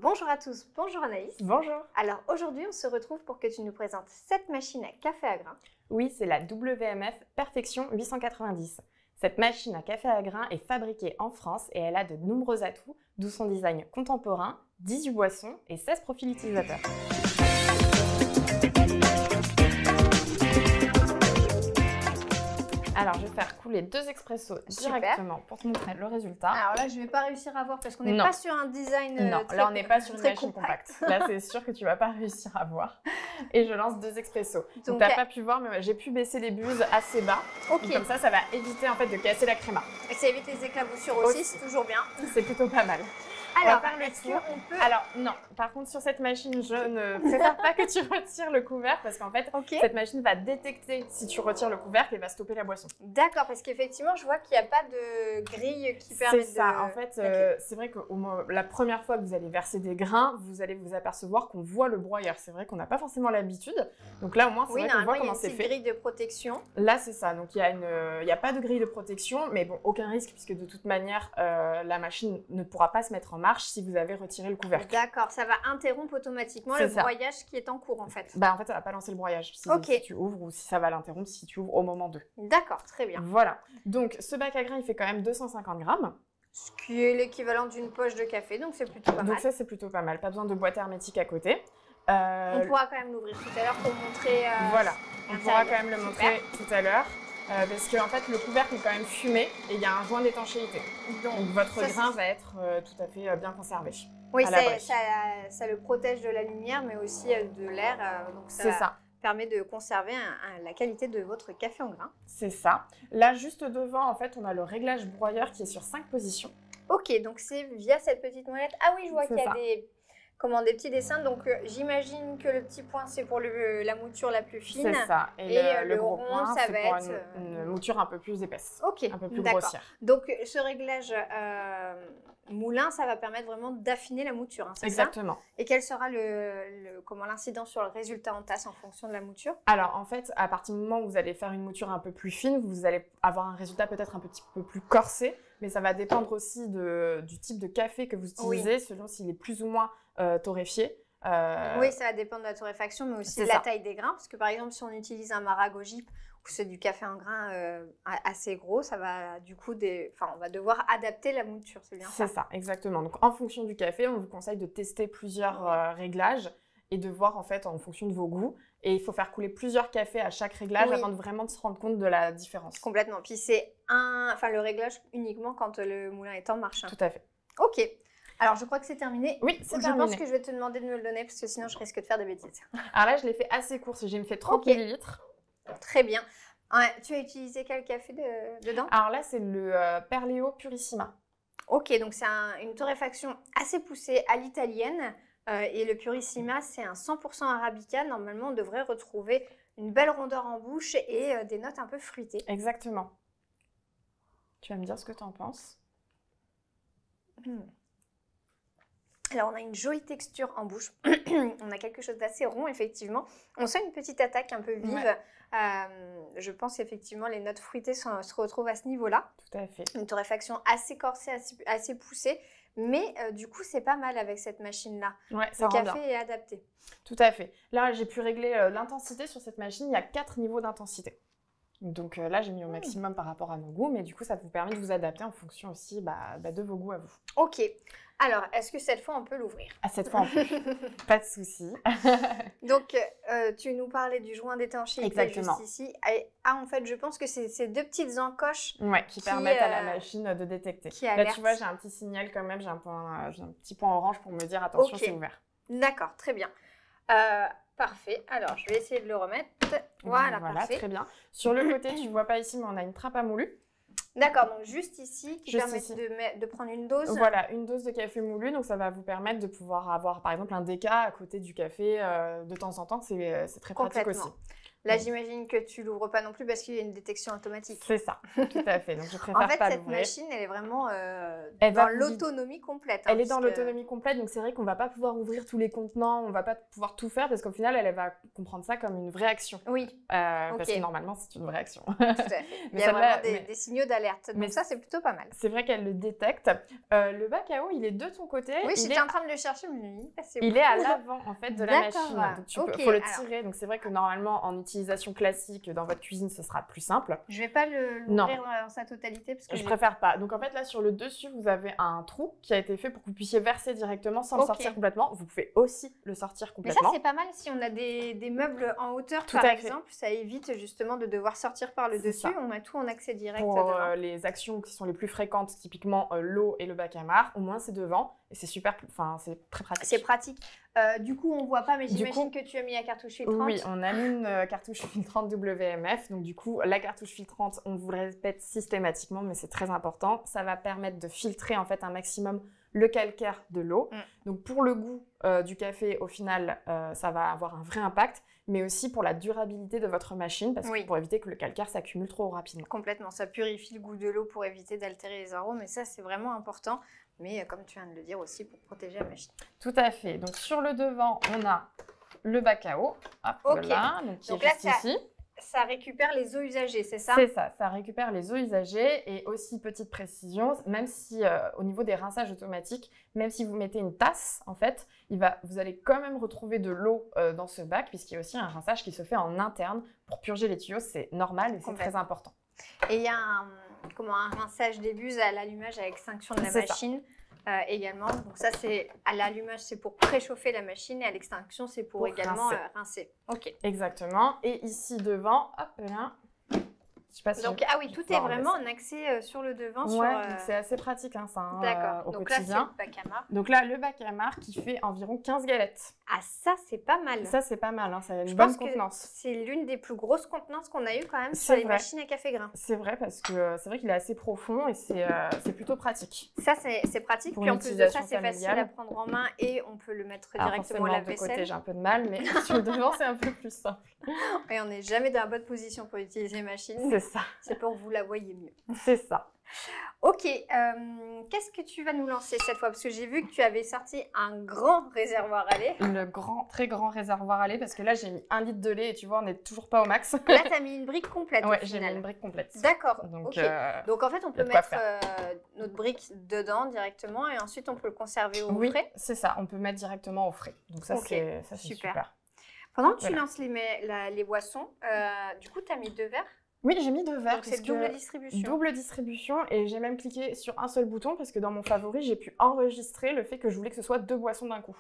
Bonjour à tous, bonjour Anaïs. Bonjour. Alors aujourd'hui, on se retrouve pour que tu nous présentes cette machine à café à grains. Oui, c'est la WMF Perfection 890. Cette machine à café à grains est fabriquée en France et elle a de nombreux atouts, d'où son design contemporain, 18 boissons et 16 profils utilisateurs. Alors, je vais faire couler 2 expressos directement pour te montrer le résultat. Alors là, je ne vais pas réussir à voir parce qu'on n'est pas sur un design Non, très là, on n'est pas sur une machine compact. compacte. Là, c'est sûr que tu ne vas pas réussir à voir. Et je lance 2 expressos. Donc, tu n'as pas pu voir, mais j'ai pu baisser les buses assez bas. Ok. Comme ça va éviter en fait de casser la créma. Et ça évite les éclaboussures aussi, c'est toujours bien. C'est plutôt pas mal. Alors, on va faire le tour. Peut... Alors, non. Par contre, sur cette machine, je ne préfère pas que tu retires le couvercle parce qu'en fait, cette machine va détecter si tu retires le couvercle et va stopper la boisson. D'accord, parce qu'effectivement, je vois qu'il n'y a pas de grille qui permet de... C'est ça. En fait, c'est vrai que la première fois que vous allez verser des grains, vous allez vous apercevoir qu'on voit le broyeur. C'est vrai qu'on n'a pas forcément l'habitude. Donc là, au moins, c'est vrai qu'on voit comment c'est fait. Il y a une grille de protection. Là, c'est ça. Donc, il n'y a pas de grille de protection, mais bon, aucun risque puisque de toute manière, la machine ne pourra pas se mettre en marche si vous avez retiré le couvercle. D'accord, ça va interrompre automatiquement le broyage qui est en cours en fait. En fait, ça va pas lancer le broyage si tu ouvres ou si ça va l'interrompre si tu ouvres au moment 2. D'accord, très bien. Voilà. Donc, ce bac à grains, il fait quand même 250 grammes. Ce qui est l'équivalent d'une poche de café, donc c'est plutôt pas mal. Donc ça, c'est plutôt pas mal. Pas besoin de boîte hermétique à côté. On pourra quand même l'ouvrir tout à l'heure pour montrer... Voilà, on pourra quand même le montrer tout à l'heure. Parce que en fait, le couvercle est quand même fumé et il y a un joint d'étanchéité. Donc votre grain va être tout à fait bien conservé. Oui, ça le protège de la lumière, mais aussi de l'air. Donc ça permet de conserver la qualité de votre café en grains. C'est ça. Là, juste devant, en fait, on a le réglage broyeur qui est sur 5 positions. Ok, donc c'est via cette petite molette. Ah oui, je vois qu'il y a des petits dessins. Donc j'imagine que le petit point, c'est pour la mouture la plus fine. C'est ça. Et le gros point, ça va être une mouture un peu plus épaisse. Ok, un peu plus grossière. Donc ce réglage moulin, ça va permettre vraiment d'affiner la mouture, hein, c'est ça ? Exactement. Et quel sera l'incidence sur le résultat en tasse en fonction de la mouture ? Alors en fait, à partir du moment où vous allez faire une mouture un peu plus fine, vous allez avoir un résultat peut-être un petit peu plus corsé, mais ça va dépendre aussi du type de café que vous utilisez, selon s'il est plus ou moins torréfié. Oui, ça va dépendre de la torréfaction, mais aussi de la taille des grains, parce que par exemple, si on utilise un Maragogi ou c'est du café en grains assez gros, ça va du coup on va devoir adapter la mouture, c'est bien ça. C'est ça, exactement. Donc en fonction du café, on vous conseille de tester plusieurs réglages et de voir en fait en fonction de vos goûts. Et il faut faire couler plusieurs cafés à chaque réglage avant de vraiment se rendre compte de la différence. Complètement. Puis c'est le réglage uniquement quand le moulin est en marche. Tout à fait. Ok. Alors, je crois que c'est terminé. Oui, c'est terminé. Je pense que je vais te demander de me le donner parce que sinon, je risque de faire des bêtises. Alors là, je l'ai fait assez court. J'ai fait 30 ml. Très bien. Tu as utilisé quel café dedans ? Alors là, c'est le Perleo Purissima. Ok, donc c'est une torréfaction assez poussée à l'italienne. Et le Purissima, c'est un 100% Arabica. Normalement, on devrait retrouver une belle rondeur en bouche et des notes un peu fruitées. Exactement. Tu vas me dire ce que tu en penses. Alors, on a une jolie texture en bouche. On a quelque chose d'assez rond, effectivement. On sent une petite attaque un peu vive. Ouais. Je pense effectivement les notes fruitées se retrouvent à ce niveau-là. Tout à fait. Une torréfaction assez corsée, assez poussée. Mais du coup, c'est pas mal avec cette machine-là. Ouais, ça rend bien. Le café est adapté. Tout à fait. Là, j'ai pu régler l'intensité sur cette machine. Il y a 4 niveaux d'intensité. Donc là, j'ai mis au maximum par rapport à nos goûts, mais du coup, ça vous permet de vous adapter en fonction aussi de vos goûts à vous. Ok. Alors, est-ce que cette fois, on peut l'ouvrir ? Cette fois, on peut. Pas de souci. Donc, tu nous parlais du joint d'étanchéité juste ici. En fait, je pense que c'est ces 2 petites encoches qui permettent à la machine de détecter. Là, tu vois, j'ai un petit signal quand même. J'ai un petit point orange pour me dire, attention, c'est ouvert. D'accord, très bien. Parfait. Alors, je vais essayer de le remettre. Voilà, parfait. Très bien. Sur le côté, tu ne vois pas ici, mais on a une trappe à moulu. D'accord, donc juste ici, qui permet de prendre une dose. Voilà, une dose de café moulu. Donc, ça va vous permettre de pouvoir avoir, par exemple, un déca à côté du café de temps en temps. C'est très pratique aussi. Là, j'imagine que tu l'ouvres pas non plus parce qu'il y a une détection automatique. C'est ça, tout à fait. Donc, je préfère en fait, pas cette l'ouvrir. machine, elle est vraiment Elle dans va l'autonomie complète. Elle est dans l'autonomie complète, donc c'est vrai qu'on va pas pouvoir ouvrir tous les contenants, on va pas pouvoir tout faire parce qu'au final, elle va comprendre ça comme une vraie action. Oui. Parce que normalement, c'est une vraie action. Tout à fait. Il y a vraiment des signaux d'alerte. Donc ça, c'est plutôt pas mal. C'est vrai qu'elle le détecte. Le bac à eau, il est de ton côté. Oui, j'étais en train de le chercher, mais il est à l'avant en fait de la machine. Donc Okay. faut le tirer. Donc c'est vrai que normalement, en utilisation classique dans votre cuisine, ce sera plus simple. Je vais pas l'ouvrir dans sa totalité parce que je préfère pas. Donc en fait là sur le dessus, vous avez un trou qui a été fait pour que vous puissiez verser directement sans le sortir complètement. Vous pouvez aussi le sortir complètement. Mais ça c'est pas mal si on a des meubles en hauteur par exemple, ça évite justement de devoir sortir par le dessus. On a tout en accès direct. Pour les actions qui sont les plus fréquentes, typiquement l'eau et le bac à marre, au moins c'est devant et c'est super, enfin c'est très pratique. C'est pratique. Du coup, on voit pas, mais j'imagine que tu as mis la cartouche filtrante. Oui, on a mis une cartouche filtrante WMF. Donc du coup, la cartouche filtrante, on vous le répète systématiquement, mais c'est très important. Ça va permettre de filtrer en fait un maximum le calcaire de l'eau. Donc pour le goût du café, au final, ça va avoir un vrai impact, mais aussi pour la durabilité de votre machine, parce que pour éviter que le calcaire s'accumule trop rapidement. Complètement, ça purifie le goût de l'eau pour éviter d'altérer les arômes, et ça c'est vraiment important. Mais comme tu viens de le dire aussi, pour protéger la machine. Tout à fait. Donc sur le devant, on a le bac à eau. Hop, voilà, donc là, ici. Ça récupère les eaux usagées, c'est ça? C'est ça, ça récupère les eaux usagées. Et aussi, petite précision, même si au niveau des rinçages automatiques, même si vous mettez une tasse, en fait, vous allez quand même retrouver de l'eau dans ce bac, puisqu'il y a aussi un rinçage qui se fait en interne pour purger les tuyaux. C'est normal et c'est très important. Et il y a un rinçage des buses à l'allumage à extinction de la machine également. Donc ça, c'est à l'allumage, c'est pour préchauffer la machine et à l'extinction, c'est pour également rincer. Ok. Exactement. Et ici devant, hop là. Je sais pas si donc, tout est vraiment en accès sur le devant. C'est assez pratique, hein, ça, d'accord. Au donc quotidien. Là, c'est le bac à marre. Donc là, le bac à marre qui fait environ 15 galettes. Ah, ça, c'est pas mal. Ça, c'est pas mal, hein, ça a une bonne contenance. C'est l'une des plus grosses contenances qu'on a eues quand même sur les machines à café grain. C'est vrai, parce que c'est vrai qu'il est assez profond et c'est plutôt pratique. Ça, c'est pratique. Puis en plus de ça, c'est facile à prendre en main et on peut le mettre directement à la vaisselle. De côté, j'ai un peu de mal, mais sur le devant, c'est un peu plus simple. Et on n'est jamais dans la bonne position pour utiliser les machines. C'est ça. C'est pour que vous la voyez mieux. C'est ça. Ok, qu'est-ce que tu vas nous lancer cette fois? Parce que j'ai vu que tu avais sorti un grand réservoir à lait. Très grand réservoir à lait, parce que là, j'ai mis 1 litre de lait et tu vois, on n'est toujours pas au max. Là, tu as mis une brique complète. Ouais, j'ai mis une brique complète. D'accord. Donc en fait, on peut mettre notre brique dedans directement et ensuite, on peut le conserver au frais. Oui, c'est ça. On peut mettre directement au frais. Donc ça, c'est super. Pendant que tu lances les boissons, du coup, tu as mis 2 verres. Oui, j'ai mis 2 verres. Donc c'est double distribution. Double distribution, et j'ai même cliqué sur un seul bouton parce que dans mon favori, j'ai pu enregistrer le fait que je voulais que ce soit 2 boissons d'un coup.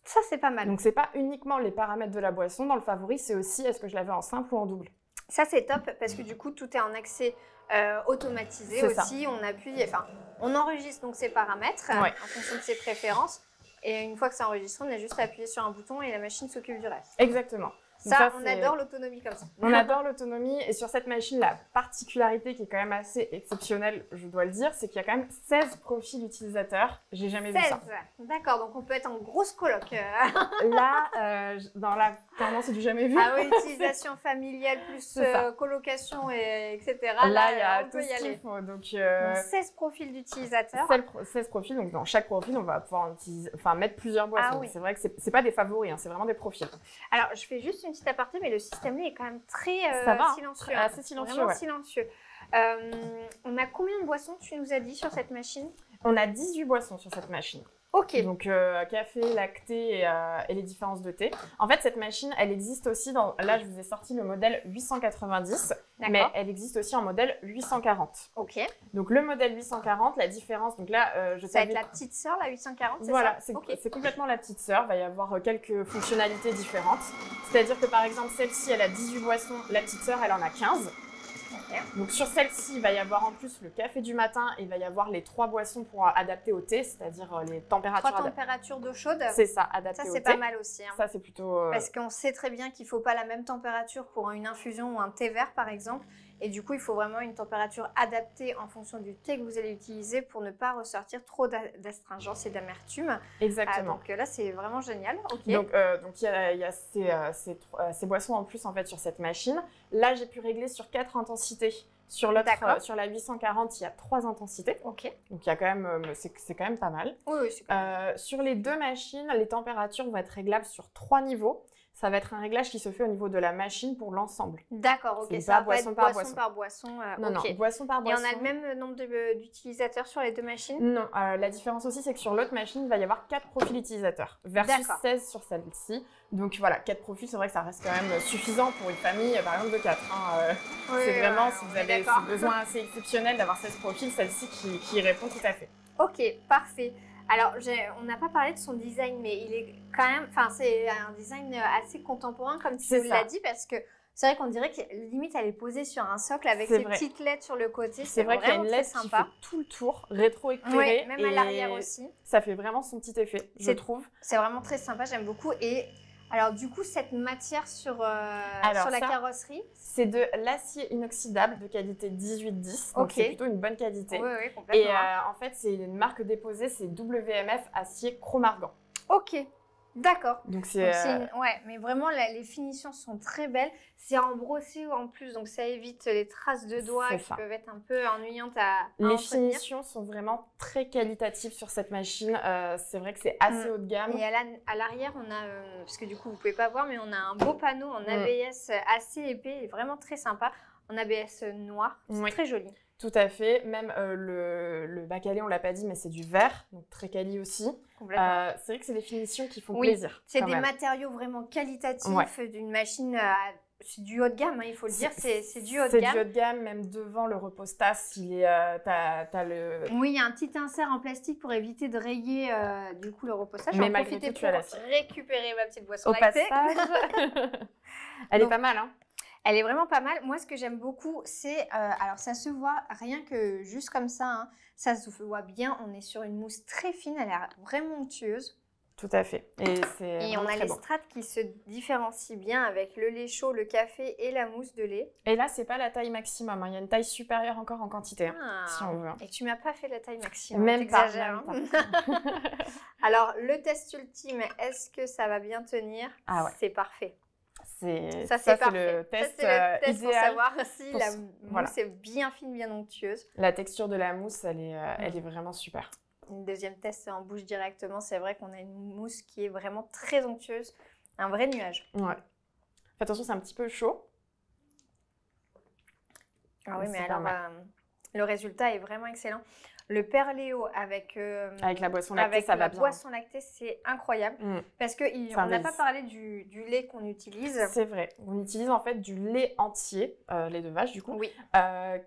Ça, c'est pas mal. Donc c'est pas uniquement les paramètres de la boisson dans le favori, c'est aussi est-ce que je l'avais en simple ou en double. Ça, c'est top parce que du coup, tout est en accès automatisé aussi. On appuie, on enregistre donc ces paramètres en fonction de ses préférences. Et une fois que c'est enregistré, on a juste à appuyer sur un bouton et la machine s'occupe du reste. Exactement. Ça, on adore l'autonomie comme ça. On adore l'autonomie, et sur cette machine, la particularité qui est quand même assez exceptionnelle, je dois le dire, c'est qu'il y a quand même 16 profils utilisateurs. J'ai jamais vu ça. D'accord, donc on peut être en grosse coloc. Là, dans la tendance, c'est du jamais vu. Ah oui, utilisation familiale plus colocation, etc. Là, il y a tout ce qu'il faut. Donc, 16 profils d'utilisateurs. 16 profils, donc dans chaque profil, on va pouvoir mettre plusieurs boissons. Ah oui. C'est vrai que c'est pas des favoris, hein, c'est vraiment des profils. Alors, je fais juste une petite aparté, mais le système est quand même très silencieux. Assez silencieux, vraiment silencieux. On a combien de boissons, tu nous as dit, sur cette machine? On a 18 boissons sur cette machine. Ok. Donc café, lacté et les différences de thé. En fait, cette machine, elle existe aussi là, je vous ai sorti le modèle 890, mais elle existe aussi en modèle 840. Ok. Donc le modèle 840, la différence, donc là, ça va être la petite sœur, la 840, c'est voilà, ça? c'est complètement la petite sœur. Il va y avoir quelques fonctionnalités différentes. C'est-à-dire que par exemple, celle-ci, elle a 18 boissons, la petite sœur, elle en a 15. Donc sur celle-ci, il va y avoir en plus le café du matin et il va y avoir les 3 boissons pour adapter au thé, c'est-à-dire les températures. 3 températures d'eau chaude. C'est ça, adapté au thé. Ça, c'est pas mal aussi. Hein. Ça, c'est plutôt... Parce qu'on sait très bien qu'il ne faut pas la même température pour une infusion ou un thé vert, par exemple. Et du coup, il faut vraiment une température adaptée en fonction du thé que vous allez utiliser pour ne pas ressortir trop d'astringence et d'amertume. Exactement. Donc là, c'est vraiment génial. Okay. Donc il y a ces boissons en plus en fait sur cette machine. Là, j'ai pu régler sur 4 intensités. Sur la 840, il y a 3 intensités. Ok. Donc il y a quand même, c'est quand même pas mal. Oui, c'est quand même. Sur les 2 machines, les températures vont être réglables sur 3 niveaux. Ça va être un réglage qui se fait au niveau de la machine pour l'ensemble. D'accord, ok. Ça va pas être boisson par boisson. Non, non, boisson par boisson. Et on a le même nombre d'utilisateurs sur les 2 machines? Non, la différence aussi, c'est que sur l'autre machine, il va y avoir 4 profils utilisateurs versus 16 sur celle-ci. Donc voilà, 4 profils, c'est vrai que ça reste quand même suffisant pour une famille, par exemple, de 4. Oui, c'est vraiment, si vous avez ce besoin assez exceptionnel d'avoir 16 profils, celle-ci qui répond tout à fait. Ok, parfait. Alors, on n'a pas parlé de son design, mais il est quand même, c'est un design assez contemporain, comme tu nous l'as dit, parce que c'est vrai qu'on dirait que limite elle est posée sur un socle avec ses petites LED sur le côté. C'est vrai qu'il y a une LED qui fait tout le tour, rétro-éclairée. Oui, même à l'arrière aussi. Ça fait vraiment son petit effet, je trouve. C'est vraiment très sympa, j'aime beaucoup. Et alors, du coup, cette matière sur la carrosserie, c'est de l'acier inoxydable de qualité 1810. Donc, c'est plutôt une bonne qualité. Oui, oui, complètement. Et en fait, c'est une marque déposée, c'est WMF acier chrome-argan. Ok, d'accord. Donc, c'est ouais, mais vraiment, les finitions sont très belles. C'est en brossé en plus, donc ça évite les traces de doigts qui peuvent être un peu ennuyantes à Les finitions sont vraiment très qualitatives sur cette machine. C'est vrai que c'est assez haut de gamme. Et à l'arrière, on a, parce que du coup, vous ne pouvez pas voir, mais on a un beau panneau en ABS assez épais et vraiment très sympa. En ABS noir, c'est très joli. Tout à fait. Même le bas-calé, on ne l'a pas dit, mais c'est du verre, donc très quali aussi. C'est vrai que c'est des finitions qui font plaisir. C'est des matériaux vraiment qualitatifs d'une machine c'est du haut de gamme, il faut le dire, c'est du haut de gamme. C'est du haut de gamme, même devant le repose-tasse, t'as le... Oui, il y a un petit insert en plastique pour éviter de rayer du coup le repose-tasse. Mais malgré tout, tu as la récupérer ma petite boisson lactée. Elle est pas mal, hein. Elle est vraiment pas mal. Moi, ce que j'aime beaucoup, c'est... alors, ça se voit rien que juste comme ça. Hein, ça se voit bien. On est sur une mousse très fine. Elle est vraiment onctueuse. Tout à fait. Et on a les strates qui se différencient bien avec le lait chaud, le café et la mousse de lait. Et là, c'est pas la taille maximum. Hein. Il y a une taille supérieure encore en quantité, si on veut. Et tu m'as pas fait la taille maximum. Même pas. Alors, le test ultime, est-ce que ça va bien tenir? C'est parfait. C'est le test idéal pour savoir si la mousse est bien fine, bien onctueuse. La texture de la mousse, elle est vraiment super. Une deuxième test en bouche directement, c'est vrai qu'on a une mousse qui est vraiment très onctueuse, un vrai nuage. Ouais. Fais attention, c'est un petit peu chaud. Ah oui, mais alors le résultat est vraiment excellent. Le Perléo avec la boisson lactée, ça va bien. Avec la boisson lactée, c'est incroyable. Parce qu'on n'a pas parlé du lait qu'on utilise. C'est vrai. On utilise en fait du lait entier, lait de vache du coup,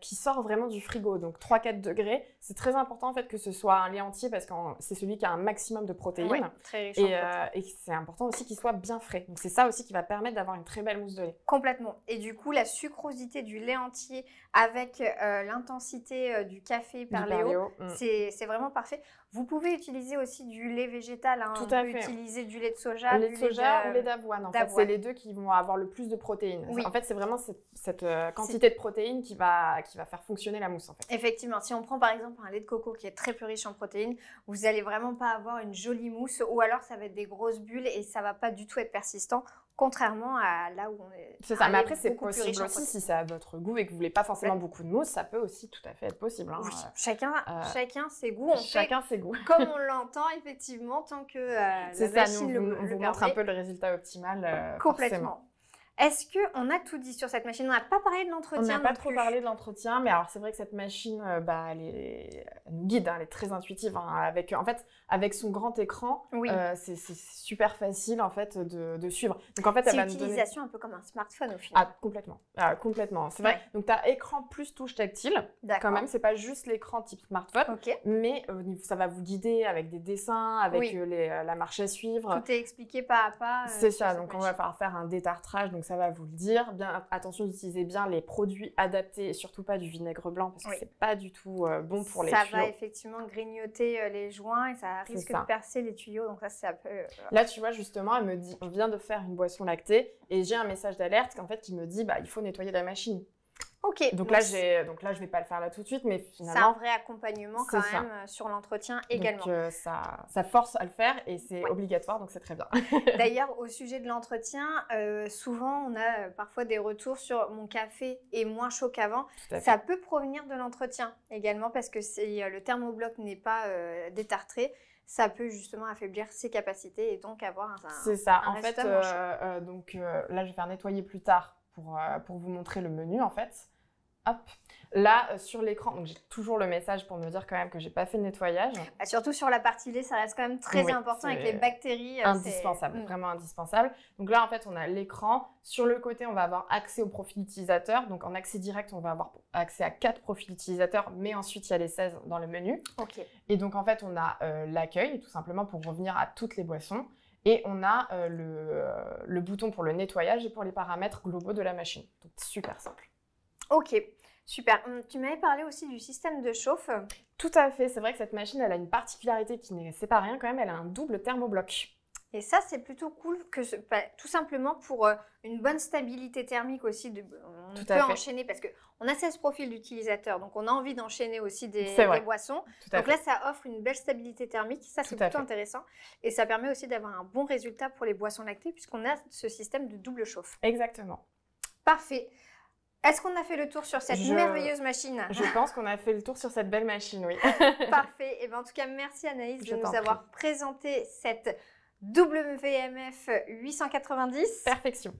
qui sort vraiment du frigo. Donc 3-4 degrés. C'est très important en fait que ce soit un lait entier parce que c'est celui qui a un maximum de protéines. Très riche en protéines. Et c'est important aussi qu'il soit bien frais. Donc c'est ça aussi qui va permettre d'avoir une très belle mousse de lait. Complètement. Et du coup, la sucrosité du lait entier avec l'intensité du café Perléo, c'est vraiment parfait. Vous pouvez utiliser aussi du lait végétal. Hein. Tout à fait. Utiliser du lait de soja. Lait de soja ou lait d'avoine. En fait, c'est les deux qui vont avoir le plus de protéines. Oui. En fait, c'est vraiment cette quantité de protéines qui va faire fonctionner la mousse. En fait. Effectivement. Si on prend par exemple un lait de coco qui est très peu riche en protéines, vous n'allez vraiment pas avoir une jolie mousse ou alors ça va être des grosses bulles et ça ne va pas du tout être persistant. Contrairement à là où on est. C'est ça, mais après, c'est possible aussi si c'est à votre goût et que vous ne voulez pas forcément beaucoup de mousse, ça peut aussi tout à fait être possible. Hein. Oui. Chacun ses goûts. Chacun ses goûts. Comme on l'entend, effectivement, tant que la machine le on vous montre un peu le résultat optimal. Complètement. Forcément. Est-ce qu'on a tout dit sur cette machine? On n'a pas parlé de l'entretien. On n'a pas trop parlé de l'entretien, mais alors c'est vrai que cette machine, elle nous guide, hein, elle est très intuitive. Hein, avec son grand écran, c'est super facile en fait de suivre. Donc en fait, c'est une utilisation un peu comme un smartphone au final. Complètement. C'est vrai. Donc tu as écran plus touche tactile. Quand même, c'est pas juste l'écran type smartphone, mais ça va vous guider avec des dessins, avec la marche à suivre. Tout est expliqué pas à pas. C'est ça. Donc on va falloir faire un détartrage. Donc ça va vous le dire. Bien, attention d'utiliser bien les produits adaptés et surtout pas du vinaigre blanc parce que c'est pas du tout bon pour les tuyaux. Ça va effectivement grignoter les joints et ça risque de percer les tuyaux. Donc ça peut... Là, tu vois, justement, elle me dit, on vient de faire une boisson lactée et j'ai un message d'alerte qui me dit, il faut nettoyer la machine. Ok. Donc là, je vais pas le faire là tout de suite, mais c'est un finalement, vrai accompagnement quand même sur l'entretien également. donc ça force à le faire et c'est obligatoire, donc c'est très bien. D'ailleurs, au sujet de l'entretien, souvent on a parfois des retours sur mon café est moins chaud qu'avant. Ça peut provenir de l'entretien également parce que le thermobloc n'est pas détartré. Ça peut justement affaiblir ses capacités et donc avoir C'est ça. En fait, là, je vais faire nettoyer plus tard pour vous montrer le menu, en fait. Hop. Là, sur l'écran, donc j'ai toujours le message pour me dire quand même que j'ai pas fait le nettoyage. Surtout sur la partie lait, ça reste quand même très important avec les bactéries. Indispensable, vraiment indispensable. Donc là, en fait, on a l'écran. Sur le côté, on va avoir accès au profil utilisateur. Donc en accès direct, on va avoir accès à 4 profils utilisateurs, mais ensuite, il y a les 16 dans le menu. Ok. Et donc, en fait, on a l'accueil, tout simplement pour revenir à toutes les boissons. Et on a le bouton pour le nettoyage et pour les paramètres globaux de la machine. Donc, super simple. Ok, super. Tu m'avais parlé aussi du système de chauffe. Tout à fait. C'est vrai que cette machine, elle a une particularité qui n'est pas rien quand même. Elle a un double thermobloc. Et ça, c'est plutôt cool, tout simplement pour une bonne stabilité thermique aussi. On peut enchaîner parce qu'on a 16 profils d'utilisateurs, donc on a envie d'enchaîner aussi des boissons. Donc là, ça offre une belle stabilité thermique, ça c'est plutôt intéressant. Et ça permet aussi d'avoir un bon résultat pour les boissons lactées puisqu'on a ce système de double chauffe. Exactement. Parfait. Est-ce qu'on a fait le tour sur cette merveilleuse machine? Je pense qu'on a fait le tour sur cette belle machine, oui. Parfait. Et bien, en tout cas, merci Anaïs de nous avoir présenté cette WVMF 890. Perfection.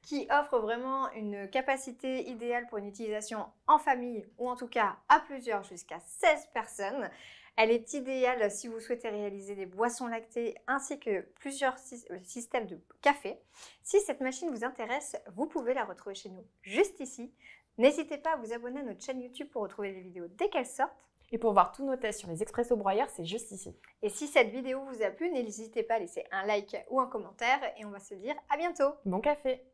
Qui offre vraiment une capacité idéale pour une utilisation en famille ou en tout cas à plusieurs jusqu'à 16 personnes. Elle est idéale si vous souhaitez réaliser des boissons lactées ainsi que plusieurs systèmes de café. Si cette machine vous intéresse, vous pouvez la retrouver chez nous juste ici. N'hésitez pas à vous abonner à notre chaîne YouTube pour retrouver les vidéos dès qu'elles sortent. Et pour voir tous nos tests sur les expresso broyeurs, c'est juste ici. Et si cette vidéo vous a plu, n'hésitez pas à laisser un like ou un commentaire et on va se dire à bientôt. Bon café!